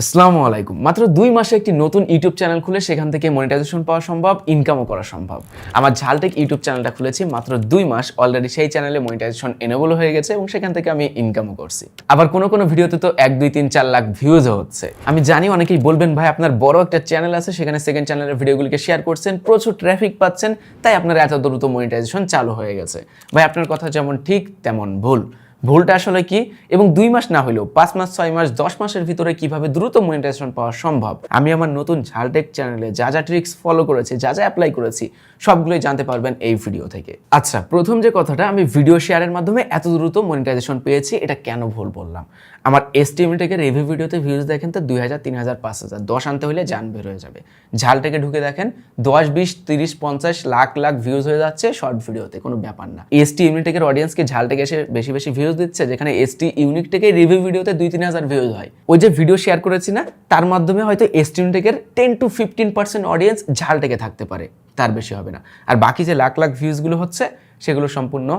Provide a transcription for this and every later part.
আসসালামু আলাইকুম। মাত্র 2 মাসে একটি নতুন ইউটিউব চ্যানেল খুলে সেখান থেকে মনিটাইজেশন পাওয়া সম্ভব, ইনকামও করা সম্ভব। আমার ঝালটেক ইউটিউব চ্যানেলটা খুলেছি মাত্র 2 মাস, অলরেডি সেই চ্যানেলে মনিটাইজেশন এনেবল হয়ে গেছে এবং সেখান থেকে আমি ইনকামও করছি। আবার কোনো ভিডিওতে তো 1, 2, 3, 4 লাখ ভিউজও হচ্ছে। আমি জানি অনেকেই বলবেন, ভাই আপনার বড় একটা চ্যানেল আছে, সেখানে সেকেন্ড চ্যানেলের ভিডিওগুলিকে শেয়ার করছেন, প্রচুর ট্রাফিক পাচ্ছেন, তাই আপনার এত দ্রুত মনিটাইজেশন চালু হয়ে গেছে। ভাই আপনার কথা যেমন ঠিক তেমন ভুল। ভুলটা আসলে কি, এবং 2 মাস না হলেও 5 মাস, 6 মাস, 10 মাসের ভিতরে কিভাবে দ্রুত মনিটাইজেশন পাওয়া সম্ভব, আমি আমার নতুন ঝালটেক চ্যানেলে যা ট্রিক্স ফলো করেছি, যা অ্যাপ্লাই করেছি, সবগুলোই জানতে পারবেন এই ভিডিও থেকে। আচ্ছা, প্রথম যে কথাটা, আমি ভিডিও শেয়ারের মাধ্যমে এত দ্রুত মনিটাইজেশন পেয়েছি, এটা কেন ভুল বললাম? আমার এসটিএমটেকের রিভিউ ভিডিওতে ভিউজ দেখেন তো 2000, 3000, 5000, 10 আনতে হলে জান বের হয়ে যাবে। ঝালটেকে ঢুকে দেখেন 10, 20, 30, 50 লাখ ভিউজ হয়ে যাচ্ছে শর্ট ভিডিওতে, কোনো ব্যাপার না। এসটি ইউনিটেকের অডিয়েন্সকে ঝালটেকে এসে বেশি ভিউজ দিচ্ছে, যেখানে এসটি ইউনিটেকের রিভিউ ভিডিওতে 2-3000 ভিউজ হয়। ওই যে ভিডিও শেয়ার করেছি না, তার মাধ্যমে হয়তো এসটি ইউনিটেকের 10 to 15% অডিয়েন্স ঝালটেকে থাকতে পারে, তার বেশি হবে না। আর বাকি যে লাখ ভিউজগুলো হচ্ছে, সেগুলো সম্পূর্ণ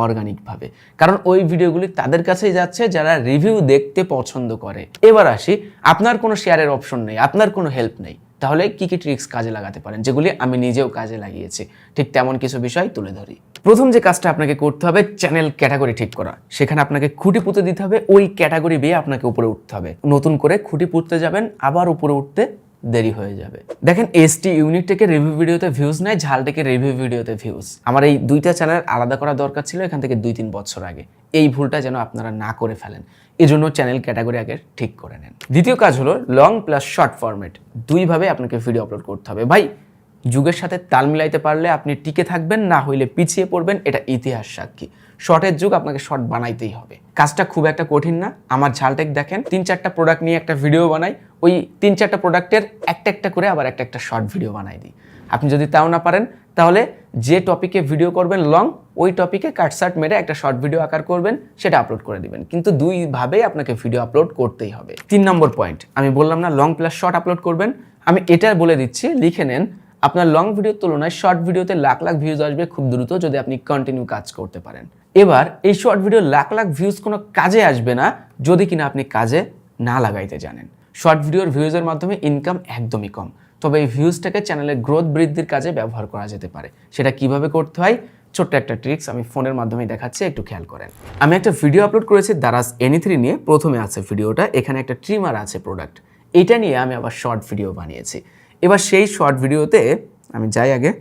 অর্গানিকভাবে, কারণ ওই ভিডিওগুলি তাদের কাছেই যাচ্ছে যারা রিভিউ দেখতে পছন্দ করে। এবার আসি, আপনার কোনো শেয়ারের অপশন নেই, আপনার কোনো হেল্প নেই, তাহলে কি ট্রিক্স কাজে লাগাতে পারেন, যেগুলি আমি নিজেও কাজে লাগিয়েছি। ঠিক তেমন কিছু বিষয় তুলে ধরি। প্রথম যে কাজটা আপনাকে করতে হবে, চ্যানেল ক্যাটাগরি ঠিক করা। সেখানে আপনাকে খুঁটি পুঁতে দিতে হবে, ওই ক্যাটাগরি বেয়ে আপনাকে উপরে উঠতে হবে। নতুন করে খুঁটি পুঁততে যাবেন, আবার উপরে উঠতে দেরি হয়ে যাবে। দেখেন, এসটি ইউনিটেকের রিভিউ ভিডিওতে ভিউজ নাই, ঝালটেকের রিভিউ ভিডিওতে ভিউজ। আমার এই দুইটা চ্যানেল আলাদা করা দরকার ছিল এখান থেকে 2-3 বছর আগে। এই ভুলটা যেন আপনারা না করে ফেলেন, এজন্য চ্যানেল ক্যাটাগরি আগে ঠিক করে নেন। দ্বিতীয় কাজ হলো লং প্লাস শর্ট ফরম্যাট। দুইভাবে আপনাকে ভিডিও আপলোড করতে হবে। ভাই, যুগের সাথে তাল মিলাইতে পারলে আপনি টিকে থাকবেন, না হইলে পিছিয়ে পড়বেন, এটা ইতিহাস সাক্ষী। শর্টের যুগ, আপনাকে শর্ট বানাইতেই হবে। কাজটা খুব একটা কঠিন না। আমার ঝালটেক দেখেন 3-4টা প্রোডাক্ট নিয়ে একটা ভিডিও বানাই, ওই 3-4টা প্রোডাক্টের একটা করে আবার একটা শর্ট ভিডিও বানাই দিই। আপনি যদি তাও না পারেন, তাহলে যে টপিকে ভিডিও করবেন লং, ওই টপিকে কাটসাট মেরে একটা শর্ট ভিডিও আকার করবেন, সেটা আপলোড করে দিবেন। কিন্তু দুইভাবেই আপনাকে ভিডিও আপলোড করতেই হবে। 3 নম্বর পয়েন্ট, আমি বললাম না লং প্লাস শর্ট আপলোড করবেন, আমি এটা বলে দিচ্ছি, লিখে নেন। আপনার লং ভিডিওর তুলনায় শর্ট ভিডিওতে লাখ ভিউজ আসবে খুব দ্রুত, যদি আপনি কন্টিনিউ কাজ করতে পারেন। এবার এই শর্ট ভিডিও লাখ ভিউজ কোনো কাজে আসবে না যদি কিনা আপনি কাজে না লাগাইতে জানেন। শর্ট ভিডিওর ভিউজের মাধ্যমে ইনকাম একদমই কম, তবে এই ভিউজটাকে চ্যানেলের গ্রোথ বৃদ্ধির কাজে ব্যবহার করা যেতে পারে। সেটা কিভাবে করতে হয়, ছোট্ট একটা ট্রিক্স আমি ফোনের মাধ্যমে দেখাচ্ছি, একটু খেয়াল করেন। আমি একটা ভিডিও আপলোড করেছি দারাজ এনি3 নিয়ে। প্রথমে আছে ভিডিওটা, এখানে একটা ট্রিমার আছে প্রোডাক্ট, এটা নিয়ে আমি আবার শর্ট ভিডিও বানিয়েছি। এবার সেই শর্ট ভিডিওতে আমি যাই আগে,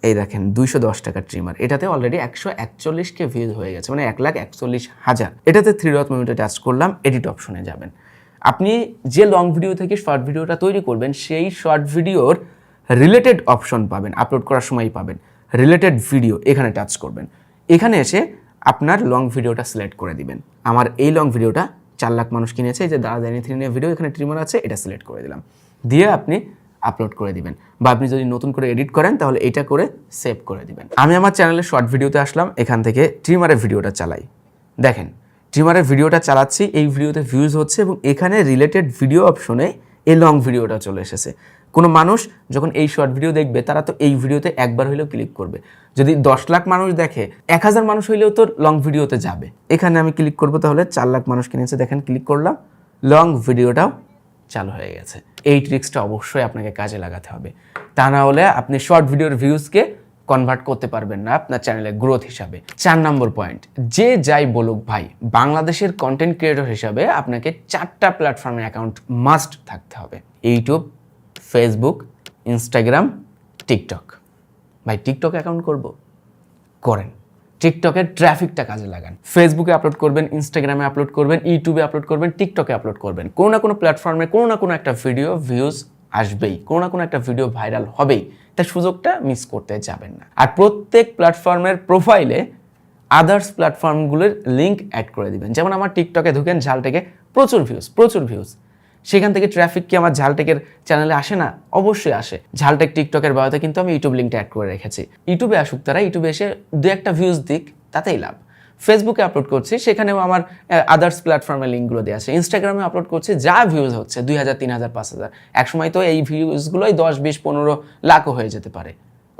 এই দেখেন 210 টাকার ট্রিমার, এটাতে অলরেডি 141K ভিউজ হয়ে গেছে, মানে 1,41,000। এটাতে 3 ডট মেনুতে টাচ করলাম, এডিট অপশনে যাবেন। আপনি যে লং ভিডিও থেকে শর্ট ভিডিওটা তৈরি করবেন, সেই শর্ট ভিডিওর রিলেটেড অপশন পাবেন, আপলোড করার সময়ই পাবেন। রিলেটেড ভিডিও, এখানে টাচ করবেন। এখানে এসে আপনার লং ভিডিওটা সিলেক্ট করে দিবেন। আমার এই লং ভিডিওটা 4 লাখ মানুষ কিনেছে, এই যে দারাজ এনি3 নিয়ে ভিডিও, এখানে ট্রিমার আছে, এটা সিলেক্ট করে দিলাম। দিয়ে আপনি আপলোড করে দিবেন, বা আপনি যদি নতুন করে এডিট করেন তাহলে এটা করে সেভ করে দিবেন। আমি আমার চ্যানেলে শর্ট ভিডিওতে আসলাম, এখান থেকে ট্রিমারের ভিডিওটা চালাই। দেখেন, ট্রিমারের ভিডিওটা চালাচ্ছি, এই ভিডিওতে ভিউজ হচ্ছে এবং এখানে রিলেটেড ভিডিও অপশনে এই লং ভিডিওটা চলে এসেছে। কোনো মানুষ যখন এই শর্ট ভিডিও দেখবে, তারা তো এই ভিডিওতে একবার হইলেও ক্লিক করবে। যদি 10 লাখ মানুষ দেখে, 1000 মানুষ হইলেও তো লং ভিডিওতে যাবে। এখানে আমি ক্লিক করবো, তাহলে 4 লাখ মানুষ কিনেছে, দেখেন ক্লিক করলাম, লং ভিডিওটাও চালু হয়ে গেছে। এই ট্রিক্সটা অবশ্যই আপনাকে কাজে লাগাতে হবে, তা না হলে আপনি শর্ট ভিডিওর ভিউজকে কনভার্ট করতে পারবেন না আপনার চ্যানেলের গ্রোথ হিসাবে। 4 নম্বর পয়েন্ট, যে যাই বলুক ভাই, বাংলাদেশের কন্টেন্ট ক্রিয়েটর হিসাবে আপনাকে 4টা প্ল্যাটফর্মের অ্যাকাউন্ট মাস্ট থাকতে হবে। YouTube, Facebook, Instagram, TikTok. ভাই টিকটক অ্যাকাউন্ট করব? করেন। টিকটকের ট্রাফিকটা কাজে লাগান। ফেসবুকে আপলোড করবেন, ইনস্টাগ্রামে আপলোড করবেন, ইউটিউবে আপলোড করবেন, টিকটকে আপলোড করবেন। কোনো না কোনো প্ল্যাটফর্মে কোনো না কোনো একটা ভিডিও ভিউজ আসবেই, কোনো না কোনো একটা ভিডিও ভাইরাল হবেই। তাই সুযোগটা মিস করতে যাবেন না। আর প্রত্যেক প্ল্যাটফর্মের প্রোফাইলে আদার্স প্ল্যাটফর্মগুলোর লিঙ্ক অ্যাড করে দিবেন। যেমন আমার টিকটকে ঢুকেন, ঝালটেকে প্রচুর ভিউজ। সেখান থেকে ট্রাফিক কি আমার ঝালটেকের চ্যানেলে আসে না? অবশ্যই আসে। ঝালটেক টিকটকের বায়োতে কিন্তু আমি ইউটিউব লিঙ্কটা অ্যাড করে রেখেছি। ইউটিউবে আসুক তারা, ইউটিউবে এসে 2-1টা ভিউজ দিক, তাতেই লাভ। ফেসবুকে আপলোড করছি, সেখানেও আমার আদার্স প্ল্যাটফর্মের লিঙ্কগুলো দেওয়া আছে। ইনস্টাগ্রামে আপলোড করছি, যা ভিউজ হচ্ছে 2000, 3000, 5000, একসময় তো এই ভিউজগুলোই 10, 20, 15 লাখও হয়ে যেতে পারে।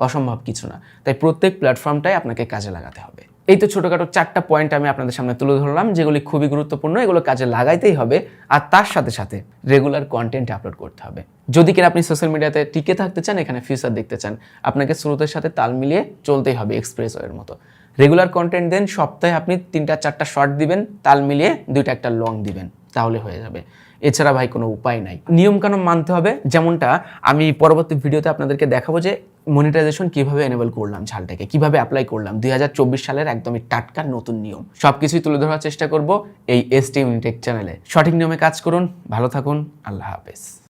অসম্ভব কিছু না। তাই প্রত্যেক প্ল্যাটফর্মটাই আপনাকে কাজে লাগাতে হবে। এই তো ছোটোখাটো 4টা পয়েন্ট আমি আপনাদের সামনে তুলে ধরলাম, যেগুলি খুবই গুরুত্বপূর্ণ, এগুলো কাজে লাগাইতেই হবে। আর তার সাথে সাথে রেগুলার কন্টেন্ট আপলোড করতে হবে। যদি কিনা আপনি সোশ্যাল মিডিয়াতে টিকে থাকতে চান, এখানে ফিউচার দেখতে চান, আপনাকে স্রোতের সাথে তাল মিলিয়ে চলতেই হবে এক্সপ্রেসওয়ের মতো। রেগুলার কন্টেন্ট দেন, সপ্তাহে আপনি 3-4টা শর্ট দিবেন, তাল মিলিয়ে 2টা লং দিবেন, তাহলে হয়ে যাবে। এছাড়া ভাই কোনো উপায় নাই। নিয়মকানুন মানতে হবে, যেমনটা আমি পরবর্তী ভিডিওতে আপনাদেরকে দেখাবো যে মনিটাইজেশন কিভাবে এনেবল করলাম, ঝালটাকে কিভাবে অ্যাপ্লাই করলাম, 2024 সালের একদমই টাটকা নতুন নিয়ম সবকিছুই তুলে ধরার চেষ্টা করব এই ST ইউনিটেক চ্যানেলে। সঠিক নিয়মে কাজ করুন, ভালো থাকুন, আল্লাহ হাফেজ।